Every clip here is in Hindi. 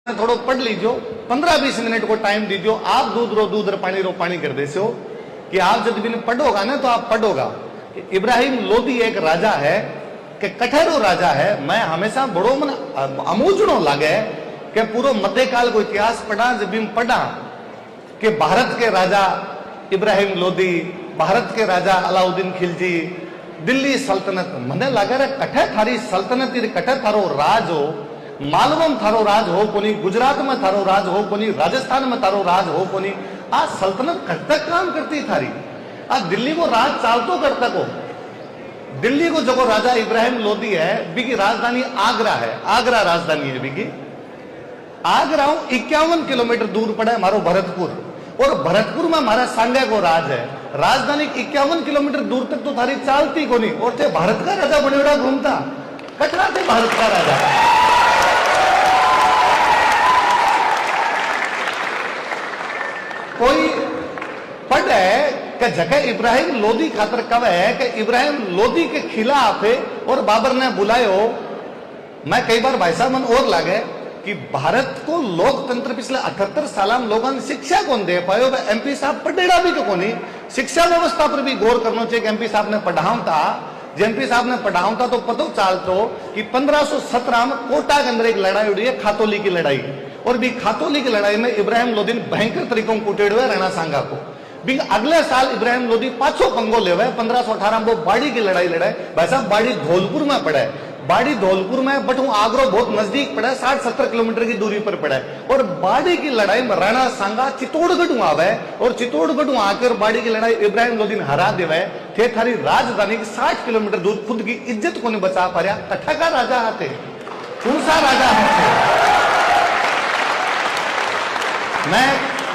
थोड़ो पढ़ लीजियो, 15-20 मिनट को टाइम दीजियो। आप दूध रो पानी कर देते हो कि आप जब भी पढ़ोगा ना तो आप पढ़ोगा। इब्राहिम लोदी एक राजा है कि कठेरो राजा है। मैं हमेशा बड़ो मन अमूजनो लागे कि पूरा मध्यकाल को इतिहास पढ़ा, जब भी पढ़ा कि भारत के राजा इब्राहिम लोदी, भारत के राजा अलाउद्दीन खिलजी, दिल्ली सल्तनत, मने लगे रे कठे थारी सल्तनत, कठे थारो राज हो, मालवम थारो राज हो कोनी, गुजरात में थारो राज हो कोनी, राजस्थान में थारो राज हो कोनी। आ सल्तनत कब तक काम करती थारी? आ दिल्ली को राज चालतो करता को। दिल्ली को जो राजा इब्राहिम लोदी है, बिकी राजधानी आगरा है, आगरा राजधानी है बिकी। आगरा 51 किलोमीटर दूर पड़ा है मारो भरतपुर, और भरतपुर में हमारा सांगा को राज है। राजधानी 51 किलोमीटर दूर तक तो थारी चालती को नहीं, और थे भारत का राजा बनेड़ा घूमता, कटरा थे भारत का राजा। कोई पढ़े कि जगह इब्राहिम लोदी खातर कब है कि इब्राहिम लोदी के खिलाफ है और बाबर ने बुलायो। मैं कई बार भाई साहब मन और लागे कि भारत को लोकतंत्र पिछले 78 साल में लोगों ने शिक्षा कौन दे पायो। एमपी साहब पढ़ेड़ा भी को नहीं, शिक्षा व्यवस्था पर भी गौर करना चाहिए कि एमपी साहब ने पढ़ाऊं था, एमपी साहब ने पढ़ाऊं था तो पता चालतो कि 1517 में कोटा के अंदर एक लड़ाई उड़ी है, खातोली की लड़ाई। और भी खातोली की लड़ाई में इब्राहिम लोदी भयंकर तरीकों कूटे हुए राणा सांगा को। भी अगले साल इब्राहिम लोदी पाछो पंगो ले 1518 में वो बाड़ी की लड़ाई लड़ाए। भाई साहब बाड़ी धौलपुर में पड़ा है, बाड़ी धौलपुर में, बट आगरो बहुत नजदीक पड़ा है, 60-70 किलोमीटर की दूरी पर पड़ा है। और बाड़ी की लड़ाई में राणा सांगा चित्तौड़गढ़ आवे, और चित्तौड़गढ़ आकर बाड़ी की लड़ाई इब्राहिम लोदी ने हरा देवे थे। थारी राजधानी 60 किलोमीटर दूर खुद की इज्जत को नहीं बचा पा रहा। कठा का राजा आते, कौन सा राजा है?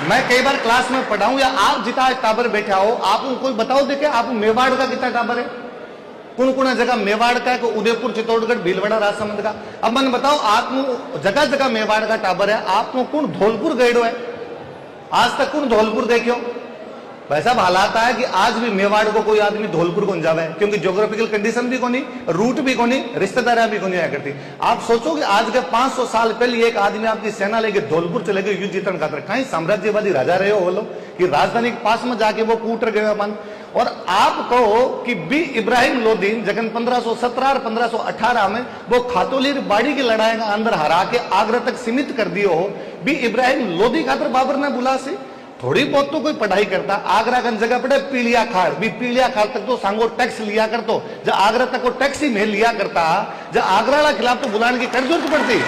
मैं कई बार क्लास में पढ़ाऊं, या आप जितना टाबर बैठा हो, आप उनको बताओ देखे आप मेवाड़ का कितना टाबर है, कौन कौन जगह मेवाड़ का है, उदयपुर, चित्तौड़गढ़, भीलवाड़ा, राजसमंद का। अब मैंने बताओ आप जगह जगह मेवाड़ का टाबर है, आप कौन धौलपुर गए है? आज तक कौन धौलपुर देखो? वैसा हालात है कि आज भी मेवाड़ को कोई आदमी धौलपुर को जावे, क्योंकि ज्योग्राफिकल कंडीशन भी कोनी, रूट भी कोनी, रिश्तेदारियां भी कोनी आया करती। आप सोचो कि आज के 500 साल पहले एक आदमी आपकी सेना लेके धौलपुर चले गए युद्ध जीतन खातर। कहीं साम्राज्यवादी राजा रहे हो बोलो कि राजधानी के पास में जाके वो कूट गए अपन। और आप कहो कि बी इब्राहिम लोदी जगन 1517 और 1518 में वो खातोली बाड़ी की लड़ाई के अंदर हरा के आगरा तक सीमित कर दियो हो, बी इब्राहिम लोदी खातर बाबर ने बुला से थोड़ी बहुत तो कोई पढ़ाई करता। आगरा का जगह पड़े पीलिया खाड़, भी पीलिया खाड़ तक तो सांगो टैक्स लिया कर, तो जब आगरा तक वो टैक्स ही में लिया करता, जब आगरा के खिलाफ तो बुलाने की कर जरूरत पड़ती।